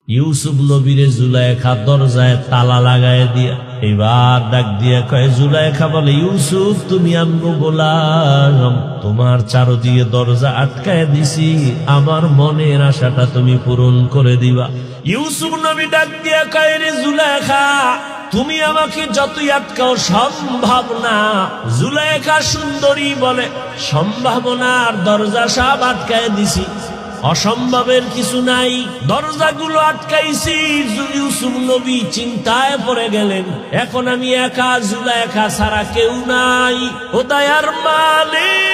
ইউসুফ নবীরে জুলাইখা দরজায় তালা লাগায় দিয়া এবার ডাক দিয়া কয়, জুলাইখা বলে, ইউসুফ তুমি আমগো গোলাম, তোমার চারদিকে দরজা আটকায় দিছি, আমার মনের আশাটা তুমি পূরণ করে দিবা। ইউসুফ নবী ডাক দিয়া কয়, রে জুলাইখা, তুমি আমাকে যতই আটকাও সম্ভব না। জুলাইখা সুন্দরী বলে, সম্ভাবনার দরজা সব আটকায় দিছি, অসম্ভবের কিছু নাই, দরজাগুলো আটকাইছি। ইউসুফ নবী চিন্তায় পড়ে গেলেন, এখন আমি একা, জুলাইখা ছাড়া কেউ নাই। ও দয়ার মালিক,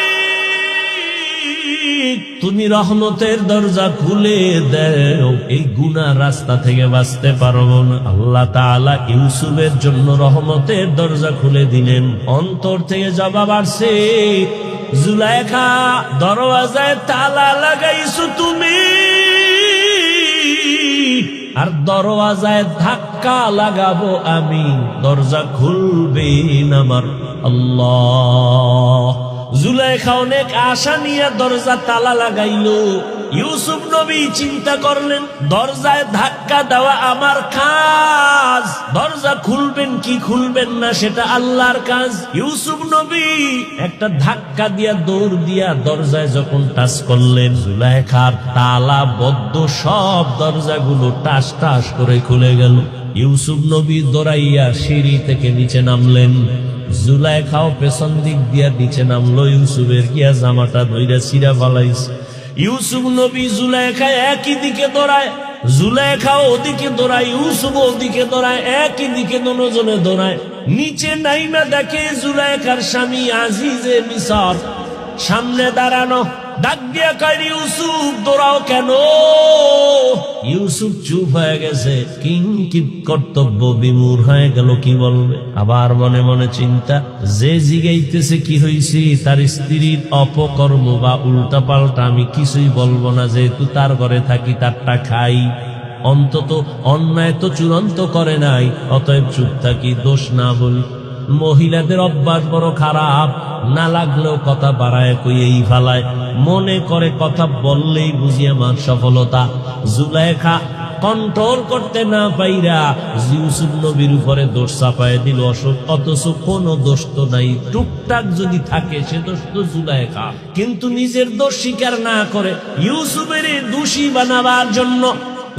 তুমি রহমতের দরজা খুলে দাও, এই গুনার রাস্তা থেকে বাঁচতে পারবো না। আল্লাহ তাআলা ইউসুফের জন্য রহমতের দরজা খুলে দিলেন। অন্তর থেকে জবাব আসছে, জুলাইখা, দরওয়াজায় তালা লাগাইছো তুমি, আর দরওয়াজায় ধাক্কা লাগাবো আমি, দরজা খুলবে না আমার আল্লাহ। জুলাইখা অনেক আশা নিয়ে দরজা তালা লাগাইলো। ইউসুফ নবী চিন্তা করলেন, দরজায় ধাক্কা দেওয়া আমার কাজ, দরজা খুলবেন কি খুলবেন না সেটা আল্লাহর কাজ। ইউসুফ নবী একটা ধাক্কা দিয়া দৌড় দিয়া দরজায় যখন টাচ করলেন, জুলাইখার তালা বদ্ধ সব দরজাগুলো টাস টাস করে খুলে গেল। ইউসুফ নবী দৌড়াইয়া সিঁড়ি থেকে নিচে নামলেন। জুলাইখাও পেছন দিক দিয়া নিচে নামলো। ইউসুফের গিয়া জামাটা ধইরা ছিঁড়া ফালাইছে। ইউসুফ নবী জুলাইখা একই দিকে দৌড়ায়, জুলাইখাও ওদিকে দৌড়ায়, ইউসুফ ওদিকে দৌড়ায়, একই দিকে দুজনে দৌড়ায়। নিচে নাইমা দেখে জুলাইখার স্বামী আজিজে মিসর সামনে দাঁড়ানো। ডাক দিয়া কয়, ইউসুফ দৌড়াও কেন? ইউসুফ চুপ হয়ে গেছে, কিংকিত কর্তব্য বিমূঢ় হয়ে গেল, কি বলবে। আবার মনে মনে চিন্তা, যে জিগাইতেছে কি হইছে, তার স্ত্রীর অপকর্ম বা উল্টা পাল্টা আমি কিছুই বলবো না, যেহেতু তার ঘরে থাকি, তারটা খাই, অন্তত অন্যায় তো চূড়ান্ত করে নাই, অতএব চুপ থাকি, দোষ না বলি। মহিলাদের অভ্যাস বড় খারাপ, না লাগলেও কথা বাড়ায় কইয়েই ফালায়, মনে করে কথা বললেই বুঝি আমার সফলতা। জুলাইখা কন্ট্রোল করতে না পাইরা ইউসুফ নবীর উপরে দোষ চাপায় দিল। অথচ কোনো দোষ তো নাই, টুকটাক যদি থাকে সে দোষ তো জুলাইখা, কিন্তু নিজের দোষ স্বীকার না করে ইউসুফের দোষী বানাবার জন্য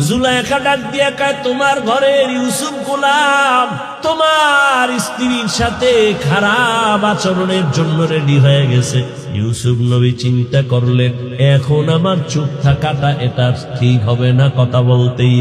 জুলাইখা ডাক দিয়া কয়, তোমার ঘরের ইউসুফ গোলাম তোমার স্ত্রীর সাথে খারাপ আচরণের জন্য রেডি হয়ে গেছে। ইউসুফ নবী চিন্তা করলেন, এখন আমার চুপ থাকাটা এটা ঠিক হবে না, কথা বলতেই